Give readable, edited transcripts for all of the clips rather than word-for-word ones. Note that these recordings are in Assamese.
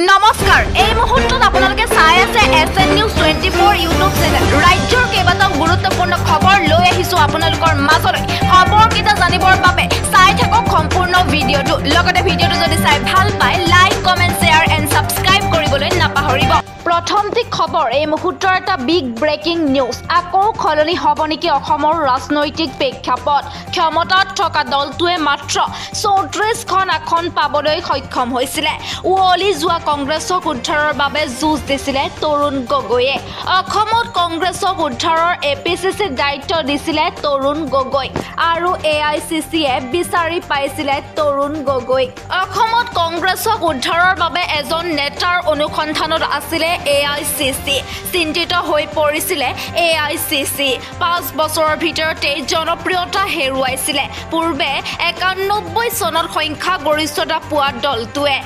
নমস্কাৰ এই মুহূৰ্তত আপোনালোকে চাই আছে এছএন নিউজ 24 ইউটিউব চেনেল ৰাজ্যৰ কেইবাটাও গুৰুত্বপূৰ্ণ খবৰ লৈ আহিছো আপোনালোকৰ মাজলৈ খবৰকেইটা জানিবৰ বাবে চাই থাকক সম্পূৰ্ণ ভিডিঅ'টো লগতে ভিডিঅ'টো যদি চাই ভাল পায় like comment share and subscribe কৰিবলৈ নাপাহৰিব প্ৰথমটি খবৰ এই মুহূৰ্তৰ এটা বিগ ব্ৰেকিং নিউজ আকৌ খলনি হ'ব নেকি অসমৰ ৰাজনৈতিক প্ৰেক্ষাপট ক্ষমতাত থকা দলটোৱে মাত্ৰ 34খন আসন পাবলৈ সক্ষম হৈছিল উৱলি যোৱা কংগ্ৰেছক উদ্ধাৰৰ বাবে যুঁজ দিছিলে তৰুণ গগৈয়ে অসমত কংগ্ৰেছক উদ্ধাৰৰ এপিচিচি দায়িত্ব দিছিলে তৰুণ গগৈ আৰু এআইচিচিয়ে বিচাৰি পাইছিলে তৰুণ গগৈ অসমত কংগ্ৰেছক উদ্ধাৰৰ বাবে এজন নেতাৰ অনুসন্ধানত আছিলে এআইচিচি চিন্তিত হৈ পৰিছিলে এআইচিচি 5 বছৰৰ ভিতৰতে জনপ্ৰিয়তা হেৰুৱাইছিলে পূৰ্বে 91 চনত সংখ্যা গৰিষ্ঠতা পোৱা দলটোৱে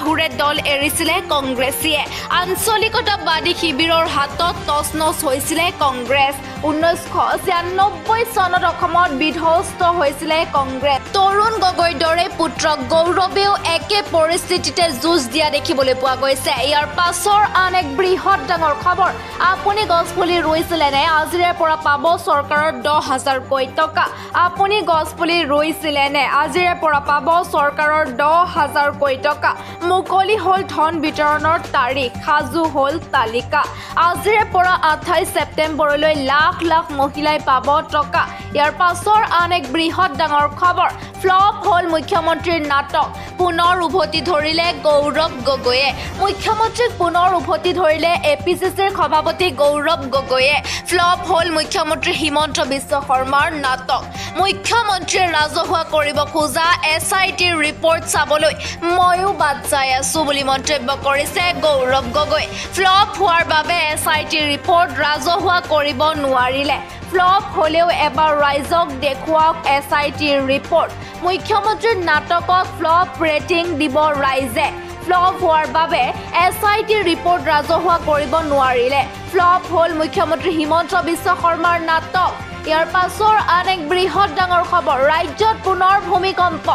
হুৰে দল এৰিছিলে কংগ্ৰেছীয়ে আঞ্চলিকতাবাদী শিবিৰৰ হাতত তছনছ হৈছিলে কংগ্ৰেছ 1996 চনত অসমত বিধ্বস্ত হৈছিলে কংগ্ৰেছ তৰুণ গগৈৰ দৰে পুত্ৰ গৌৰৱেও একে পৰিস্থিতিতে যুঁজ দিয়া দেখিবলৈ পোৱা গৈছে ইয়াৰ পাছৰ আন এক বৃহৎ ডাঙৰ খবৰ আপুনি গছপুলি ৰুইছিলে নে আজিৰে পৰা পাব চৰকাৰৰ 10,000 কোটি টকা আপুনি গছপুলি ৰুইছিলে নে আজিৰে পৰা পাব চৰকাৰৰ 10,000 কোটি টকা মুকলি হল ধন বিতৰণৰ তাৰিখ সাজু হল তালিকা আজিৰে পৰা 28 ছেপ্টেম্বৰলৈ লাখ লাখ মহিলাই পাব টকা ইয়াৰ পাছৰ আন এক বৃহৎ ডাঙৰ খবৰ ফ্লপ হল মুখ্যমন্ত্ৰীৰ নাটক পুনৰ উভতি ধৰিলে গৌৰৱ গগৈয়ে মুখ্যমন্ত্ৰীক পুনৰ উভতি ধৰিলে এপিচিচিৰ সভাপতি গৌৰৱ গগৈয়ে ফ্লপ হল মুখ্যমন্ত্ৰী হিমন্ত বিশ্ব শৰ্মাৰ নাটক মুখ্যমন্ত্ৰীয়ে ৰাজহুৱা কৰিব খোজা এছআইটিৰ ৰিপৰ্ট চাবলৈ ময়ো বাদ চাই আছো বুলি মন্তব্য কৰিছে গৌৰৱ গগৈ ফ্লপ হোৱাৰ বাবে এছআইটিৰ ৰিপৰ্ট ৰাজহুৱা কৰিব নোৱাৰিলে ফ্লপ হলেও এবাৰ ৰাইজক দেখুৱাওক এছআইটিৰ ৰিপৰ্ট মুখ্যমন্ত্ৰীৰ নাটকক ফ্লপ ৰেটিং দিব ৰাইজে ফ্লপ হোৱাৰ বাবে এছআইটিৰ ৰিপৰ্ট ৰাজহুৱা কৰিব নোৱাৰিলে ফ্লপ হল মুখ্যমন্ত্ৰী হিমন্ত বিশ্ব শৰ্মাৰ নাটক ইয়াৰ পাছৰ আন এক বৃহৎ ডাঙৰ খবৰ ৰাজ্যত পুনৰ ভূমিকম্প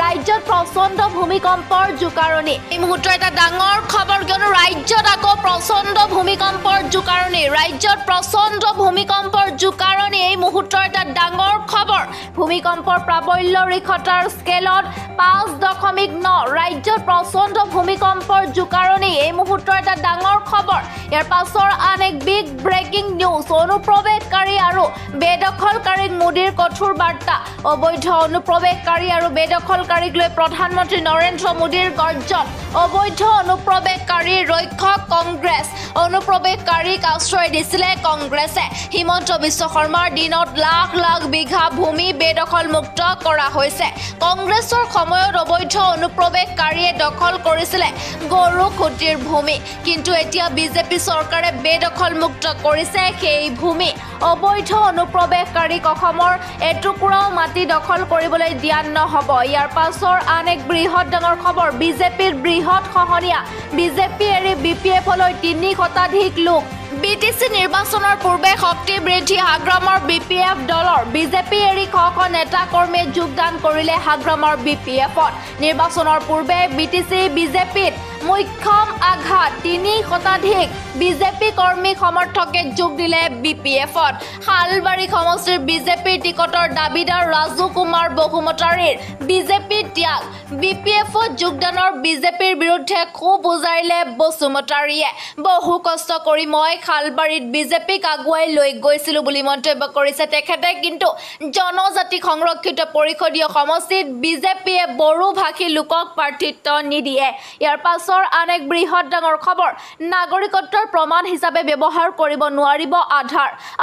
ৰাজ্যত প্ৰচণ্ড ভূমিকম্পৰ জোকাৰণি এই মুহূৰ্তৰ এটা ডাঙৰ খবৰ কিয়নো ৰাজ্যত আকৌ প্ৰচণ্ড ভূমিকম্পৰ জোকাৰণি ৰাজ্যত প্ৰচণ্ড ভূমিকম্পৰ জোকাৰণি এই মুহূৰ্তৰ এটা ডাঙৰ খবৰ ভূমিকম্পৰ প্ৰাবল্য ৰিখটাৰ স্কেলত 5.9 ৰাজ্যত প্ৰচণ্ড ভূমিকম্পৰ জোকাৰণি এই মুহূৰ্তৰ এটা ডাঙৰ খবৰ ইয়াৰ পাছৰ আন এক বিগ ব্ৰেকিং নিউজ অনুপ্ৰৱেশকাৰী আৰু বেদখলকাৰীক মোদীৰ কঠোৰ বাৰ্তা অবৈধ অনুপ্ৰৱেশকাৰী আৰু বেদখলকাৰীক লৈ প্ৰধানমন্ত্ৰী নৰেন্দ্ৰ মোদীৰ গৰ্জন অবৈধ অনুপ্ৰৱেশকাৰীৰ ৰক্ষক কংগ্ৰেছ অনুপ্ৰৱেশকাৰীক আশ্ৰয় দিছিলে কংগ্ৰেছে হিমন্ত বিশ্ব শৰ্মাৰ দিনত লাখ লাখ বিঘা ভূমি বেদখলমুক্ত কৰা হৈছে কংগ্ৰেছৰ সময়ত অবৈধ অনুপ্ৰৱেশকাৰীয়ে দখল কৰিছিলে গৰু খুঁটিৰ ভূমি কিন্তু এতিয়া বিজেপি চৰকাৰে বেদখলমুক্ত কৰিছে সেই ভূমি অবৈধ অনুপ্ৰৱেশকাৰীক অসমৰ এটুকুৰাও মাটি দখল কৰিবলৈ দিয়া নহ'ব ইয়াৰ পাছৰ আন এক বৃহৎ ডাঙৰ খবৰ বিজেপিৰ বৃহৎ খহনীয়া বিজেপি এৰি বিপিএফলৈ 3 শতাধিক লোক বিটিচি নিৰ্বাচনৰ পূৰ্বে শক্তি বৃদ্ধি হাগ্ৰামৰ বিপিএফ দলৰ বিজেপি এৰি শ নেতা কৰ্মীয়ে যোগদান কৰিলে হাগ্ৰামৰ বিপিএফত নিৰ্বাচনৰ পূৰ্বে বিটিচি বিজেপিত মুখ্যম আঘাত 3 শতাধিক বিজেপি কৰ্মী সমৰ্থকে যোগ দিলে বিপিএফত হালবাৰী সমষ্টিৰ বিজেপিৰ টিকটৰ দাবীদাৰ ৰাজু কুমাৰ বহুমতাৰীৰ বিজেপি ত্যাগ বিপিএফত যোগদানৰ বিজেপিৰ বিৰুদ্ধে খুব উজাৰিলে বসুমতাৰীয়ে বহু কষ্ট কৰি মই খালবাৰীত বিজেপিক আগুৱাই লৈ গৈছিলো বুলি মন্তব্য কৰিছে তেখেতে কিন্তু জনজাতি সংৰক্ষিত পৰিষদীয় সমষ্টিত বিজেপিয়ে বড়ো ভাষী লোকক প্ৰাৰ্থিত্ব নিদিয়ে ইয়াৰ পাছৰ আন এক বৃহৎ ডাঙৰ খবৰ নাগৰিকত্বৰ প্ৰমাণ হিচাপে ব্যৱহাৰ কৰিব নোৱাৰিব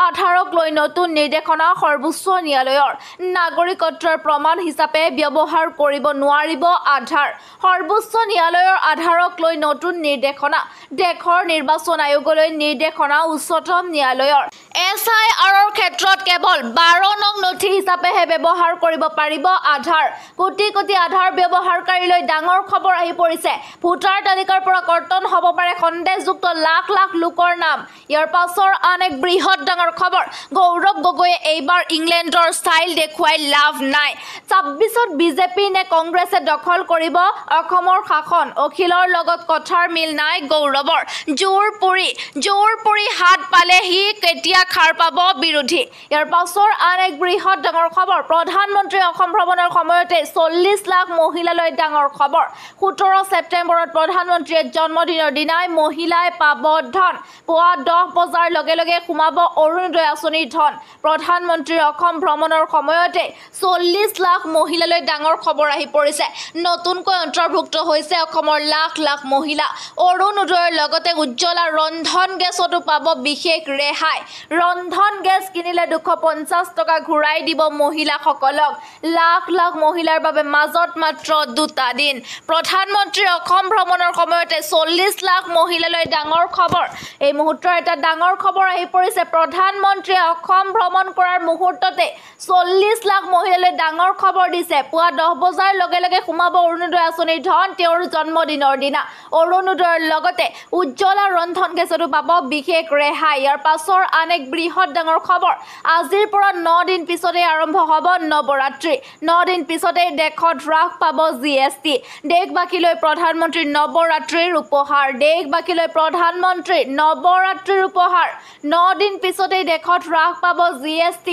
আধাৰক লৈ নতুন নিৰ্দেশনা সৰ্বোচ্চ ন্যায়ালয়ৰ নাগৰিকত্বৰ প্ৰমাণ হিচাপে ব্যৱহাৰ কৰিব নোৱাৰিব আধাৰ সৰ্বোচ্চ ন্যায়ালয়ৰ আধাৰক লৈ নতুন নিৰ্দেশনা দেশৰ নিৰ্বাচন আয়োগলৈ নিৰ্দেশনা উচ্চতম ন্যায়ালয়ৰ SIRৰ ক্ষেত্ৰত কেৱল 12 নং নথি হিচাপেহে ব্যৱহাৰ কৰিব পাৰিব আধাৰ। কোটি কোটি আধাৰ ব্যৱহাৰকাৰীলৈ ডাঙৰ খবৰ আহি পৰিছে। ভোটাৰ তালিকাৰ পৰা কৰ্তন হ'ব পাৰে সন্দেহযুক্ত লাখ লাখ লোকৰ নাম। ইয়াৰ পাছৰ আন এক বৃহৎ ডাঙৰ খবৰ, গৌৰৱ গগৈয়ে এইবাৰ ইংলেণ্ডৰ ষ্টাইল দেখুৱাই লাভ নাই। 26ত বিজেপি নে কংগ্ৰেছে দখল কৰিব অসমৰ শাসন। অখিলৰ লগত কথাৰ মিল নাই গৌৰৱৰ। জোৰ পুৰি হাত পালেহি কেতিয়া খাৰ পাব বিৰোধী। ইয়াৰ পাছৰ আন এক বৃহৎ ডাঙৰ খবৰ, প্ৰধানমন্ত্ৰী অসম ভ্ৰমণৰ সময়তে 40 লাখ মহিলালৈ ডাঙৰ খবৰ। 17 ছেপ্টেম্বৰত প্ৰধানমন্ত্ৰীয়ে জন্মদিনৰ দিনাই মহিলাই পাব ধন। পুৱা 10 বজাৰ লগে লগে সোমাব অৰুণোদয় আঁচনিৰ ধন। প্ৰধানমন্ত্ৰীৰ অসম ভ্ৰমণৰ সময়তে 40 লাখ মহিলালৈ ডাঙৰ খবৰ আহি পৰিছে। নতুনকৈ অন্তৰ্ভুক্ত হৈছে অসমৰ লাখ লাখ মহিলা। অৰুণোদয়ৰ লগতে উজ্জ্বলা ৰন্ধন গেছতো পাব বিশেষ ৰেহাই। ৰন্ধন গেছ কিনিলে 250 টকা ঘূৰাই দিব মহিলাসকলক। লাখ লাখ মহিলাৰ বাবে মাজত মাত্ৰ 2টা দিন। প্ৰধানমন্ত্ৰীৰ অসম ভ্ৰমণৰ সময়তে 40 লাখ মহিলালৈ ডাঙৰ খবৰ। এই মুহূৰ্তৰ এটা ডাঙৰ খবৰ আহি পৰিছে। প্ৰধানমন্ত্ৰীয়ে অসম ভ্ৰমণ কৰাৰ মুহূৰ্ততে 40 লাখ মহিলালৈ ডাঙৰ খবৰ দিছে। পুৱা 10 বজাৰ লগে লগে সোমাব অৰুণোদয় আঁচনিৰ ধন তেওঁৰ জন্মদিনৰ দিনা। অৰুণোদয়ৰ লগতে উজ্জ্বলা ৰন্ধন গেছতো পাব বিশেষ ৰেহাই। ইয়াৰ পাছৰ আন এক বৃহৎ ডাঙৰ খবৰ, আজিৰ পৰা 9 দিন পিছতে আৰম্ভ হ'ব নৱৰাত্ৰি। 9 দিন পিছতে দেশত হ্ৰাস পাব GST। দেশবাসীলৈ প্ৰধানমন্ত্ৰীৰ নৱৰাত্ৰিৰ উপহাৰ। 9 দিন পিছতে দেশত হ্ৰাস পাব GST।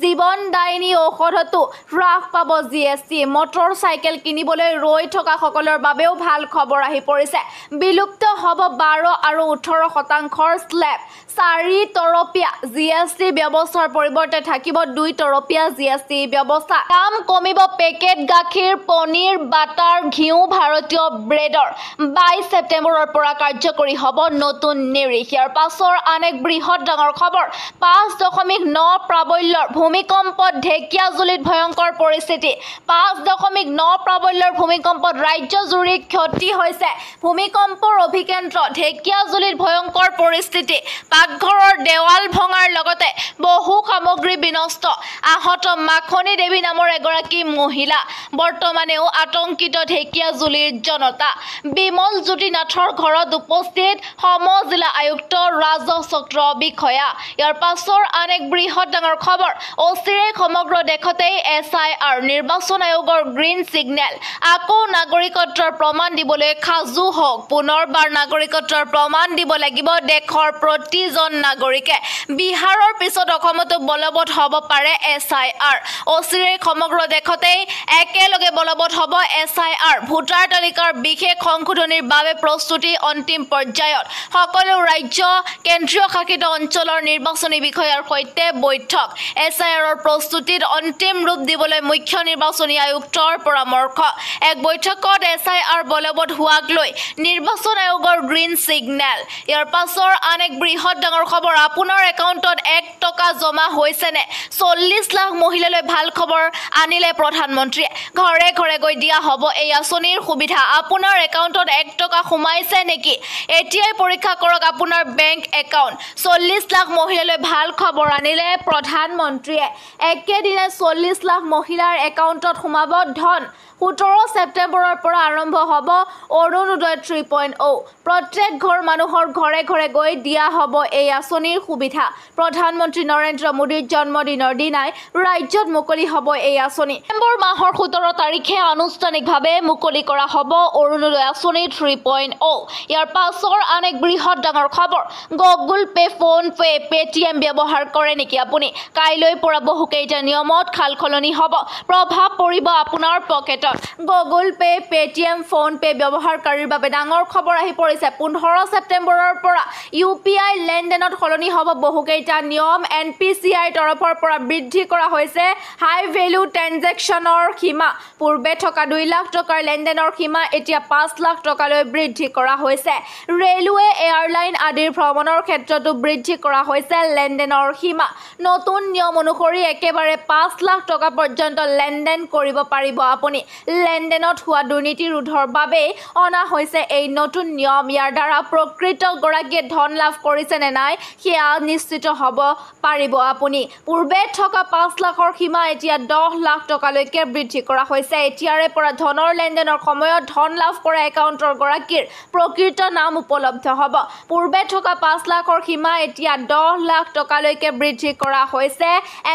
জীৱনদায়িনী ঔষধতো হ্ৰাস পাব GST। মটৰ চাইকেল কিনিবলৈ ৰৈ থকা সকলৰ বাবেও ভাল খবৰ আহি পৰিছে। বিলুপ্ত হ'ব 12 আৰু 18% স্লেব। 4 তৰপীয়া GST ব্যৱস্থাৰ পৰিৱৰ্তে থাকিব 2 তৰপীয়া GST ব্যৱস্থা। দাম কমিব পেকেট গাখীৰ, পনীৰ, বাটাৰ, ঘিউ, ভাৰতীয় ব্ৰেডৰ। 22 ছেপ্টেম্বৰৰ পৰা কাৰ্যকৰী হ'ব নতুন নিৰিখ। ইয়াৰ পাছৰ আন এক বৃহৎ ডাঙৰ খবৰ, 5.9 প্ৰাবল্যৰ ভূমিকম্পত ঢেকিয়াজুলিত ভয়ংকৰ পৰিস্থিতি। 5.9 প্ৰাবল্যৰ ভূমিকম্পত ৰাজ্যজুৰি ক্ষতি হৈছে। ভূমিকম্পৰ অভিকেন্দ্ৰ ঢেকিয়াজুলিত ভয়ংকৰ পৰিস্থিতি। পাকঘৰৰ দেৱাল ভঙাৰ লগতে বহু সামগ্ৰী বিনষ্ট। আহত মাখনী দেৱী নামৰ এগৰাকী মহিলা। বৰ্তমানেও আতংকিত ঢেকিয়াজুলিৰ জনতা। বিমল জ্যোতি নাথৰ ঘৰত উপস্থিত সম-জিলা আয়ুক্ত, ৰাজহ চক্ৰ বিষয়া। ইয়াৰ পাছৰ আন এক বৃহৎ ডাঙৰ খবৰ, অচিৰেই সমগ্ৰ দেশতেই SIR নিৰ্বাচন আয়োগৰ গ্ৰীণ ছিগনেল। আকৌ নাগৰিকত্বৰ প্ৰমাণ দিবলৈ সাজু হওক। পুনৰবাৰ নাগৰিকত্বৰ প্ৰমাণ দিব লাগিব দেশৰ প্ৰতিজন নাগৰিকে। বিহাৰৰ পিছত অসমতো বলবৎ হ'ব পাৰে SIR। অচিৰেই সমগ্ৰ দেশতেই একেলগে বলবৎ হ'ব SIR। ভোটাৰ তালিকাৰ বিশেষ সংশোধনীৰ বাবে প্ৰস্তুতি অন্তিম পৰ্যায়ত। সকলো ৰাজ্য, কেন্দ্ৰীয় শাসিত অঞ্চলৰ নিৰ্বাচনী বিষয়াৰ সৈতে বৈঠক। SIRৰ প্ৰস্তুতিত অন্তিম ৰূপ দিবলৈ মুখ্য নিৰ্বাচনী আয়ুক্তৰ পৰামৰ্শ। এক বৈঠকত SIR বলবৎ হোৱাক লৈ নিৰ্বাচন আয়োগৰ গ্ৰীণ ছিগনেল। ইয়াৰ পাছৰ আন এক বৃহৎ ডাঙৰ খবৰ, আপোনাৰ একাউণ্টত 1 টকা জমা হৈছেনে? 40 লাখ মহিলালৈ ভাল খবৰ আনিলে প্ৰধানমন্ত্ৰীয়ে। ঘৰে ঘৰে গৈ দিয়া হ'ব এই আঁচনিৰ সুবিধা। আপোনাৰ একাউণ্টত 1 টকা সোমাইছে নেকি? এতিয়াই পৰীক্ষা কৰক আপোনাৰ বেংক একাউণ্ট। 40 লাখ মহিলালৈ ভাল খবৰ আনিলে প্ৰধানমন্ত্ৰীয়ে। একেদিনাই 40 লাখ মহিলাৰ একাউণ্টত সোমাব ধন। 17 ছেপ্টেম্বৰৰ পৰা আৰম্ভ হ'ব অৰুণোদয় 3.0। প্ৰত্যেক ঘৰ মানুহৰ ঘৰে ঘৰে গৈ দিয়া হ'ব এই আঁচনিৰ সুবিধা। প্ৰধানমন্ত্ৰী নৰেন্দ্ৰ মোদীৰ জন্মদিনৰ দিনাই ৰাজ্যত মুকলি হ'ব এই আঁচনি। ছেপ্টেম্বৰ মাহৰ 17 তাৰিখে আনুষ্ঠানিকভাৱে মুকলি কৰা হ'ব অৰুণোদয় আঁচনি 3.0। ইয়াৰ পাছৰ আন এক বৃহৎ ডাঙৰ খবৰ, Google pay, phone pay, Paytm ব্যৱহাৰ কৰে নেকি আপুনি? কাইলৈ পৰা বহুকেইটা নিয়মত সালসলনি হ'ব। প্ৰভাৱ পৰিব আপোনাৰ পকেটত। Google pay, Paytm, phone pay ব্যৱহাৰকাৰীৰ বাবে ডাঙৰ খবৰ আহি পৰিছে। 15 ছেপ্টেম্বৰৰ পৰা UPI লেনদেনত সলনি হ'ব বহুকেইটা নিয়ম। NPCIৰ তৰফৰ পৰা বৃদ্ধি কৰা হৈছে হাই ভেলু ট্ৰেনজেকশ্যনৰ সীমা। পূৰ্বে থকা 2 লাখ টকাৰ লেনদেনৰ সীমা এতিয়া 5 লাখ টকালৈ বৃদ্ধি কৰা হৈছে। ৰেলৱে, এয়াৰলাইন আদিৰ ভ্ৰমণৰ ক্ষেত্ৰতো বৃদ্ধি কৰা হৈছে লেনদেনৰ সীমা। নতুন নিয়ম অনুসৰি একেবাৰে 5 লাখ টকা পৰ্যন্ত লেনদেন কৰিব পাৰিব আপুনি। লেনদেনত হোৱা দুৰ্নীতি ৰোধৰ বাবে অনা হৈছে এই নতুন নিয়ম। ইয়াৰ দ্বাৰা প্ৰকৃত গৰাকীয়ে ধন লাভ কৰিছে নে নাই সেয়া নিশ্চিত হ'ব পাৰিব আপুনি। পূৰ্বে থকা 5 লাখৰ সীমা এতিয়া 10 লাখ টকালৈকে বৃদ্ধি কৰা হৈছে। এতিয়াৰে পৰা ধনৰ লেনদেনৰ সময়ত ধন লাভ কৰা একাউণ্টৰ গৰাকীৰ প্ৰকৃত নাম উপলব্ধ হ'ব। পূৰ্বে থকা 5 লাখৰ সীমা এতিয়া 10 লাখ টকালৈকে বৃদ্ধি কৰা হৈছে।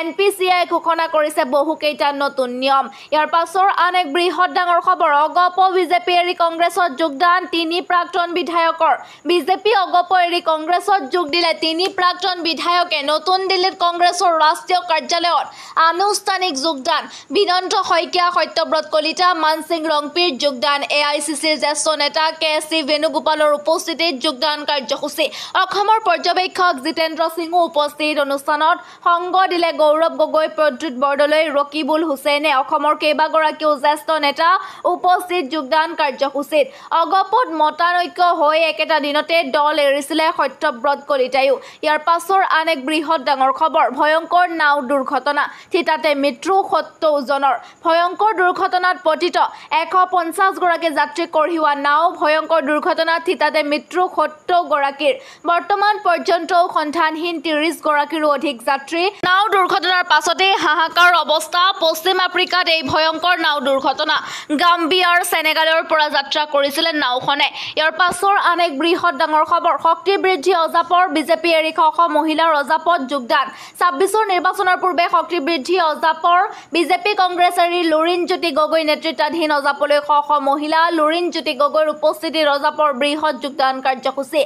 NPCI ঘোষণা কৰিছে বহুকেইটা নতুন নিয়ম। ইয়াৰ পাছৰ আন এক বৃহৎ ডাঙৰ খবৰ, অগপ বিজেপি এৰি কংগ্ৰেছত যোগদান 3 প্ৰাক্তন বিধায়কৰ। বিজেপি অগপ এৰি কংগ্ৰেছত যোগ দিলে 3 প্ৰাক্তন বিধায়কে। নতুন দিল্লীত কংগ্ৰেছৰ ৰাষ্ট্ৰীয় কাৰ্যালয়ত আনুষ্ঠানিক যোগদান। বিনন্দ শইকীয়া, সত্যব্ৰত কলিতা, মানসিং ৰংপিৰ যোগদান। AICCৰ জ্যেষ্ঠ নেতা KC বেণুগোপালৰ উপস্থিতিত যোগদান কাৰ্যসূচী। অসমৰ পৰ্যবেক্ষক জিতেন্দ্ৰ সিঙো উপস্থিত। অনুষ্ঠানত সংগ দিলে গৌৰৱ গগৈ, প্ৰদ্যুৎ বৰদলৈ, ৰকিবুল হুছেইনে। অসমৰ কেইবাগৰাকীও জ্যেষ্ঠ নেতা উপস্থিত যোগদান কাৰ্যসূচীত। অগপত মতানৈক্য হৈ একেটা দিনতে দল এৰিছিলে সত্যব্ৰত কলিতায়ো। ইয়াৰ পাছৰ আন এক বৃহৎ ডাঙৰ খবৰ, ভয়ংকৰ নাও দুৰ্ঘটনা, থিতাতে মৃত্যু 70 জনৰ। ভয়ংকৰ দুৰ্ঘটনাত পতিত 150 গৰাকী যাত্ৰী কঢ়িওৱা নাও। ভয়ংকৰ দুৰ্ঘটনাত থিতাতে মৃত্যু 70 গৰাকীৰ। বৰ্তমান পৰ্যন্তও সন্ধানহীন 30 গৰাকীৰো অধিক যাত্ৰী। নাও দুৰ্ঘটনাৰ পাছতে হাহাকাৰ অৱস্থা। পশ্চিম আফ্ৰিকাত এই ভয়ংকৰ নাও দুৰ্ঘটনা। গাম্বিয়াৰ সেনেগালৰ পৰা যাত্ৰা কৰিছিলে নাওখনে। ইয়াৰ পাছৰ আন এক বৃহৎ ডাঙৰ খবৰ, শক্তি বৃদ্ধি অজাপৰ। বিজেপি এৰি শ শ মহিলাৰ অজাপত যোগদান। 26ৰ নিৰ্বাচনৰ পূৰ্বে শক্তি বৃদ্ধি অজাপৰ। বিজেপি কংগ্ৰেছ এৰি লুৰিণজ্যোতি গগৈ নেতৃত্বাধীন অজাপলৈ শ শ মহিলা। লুৰিণজ্যোতি গগৈৰ উপস্থিতিত অজাপৰ বৃহৎ যোগদান কাৰ্যসূচী।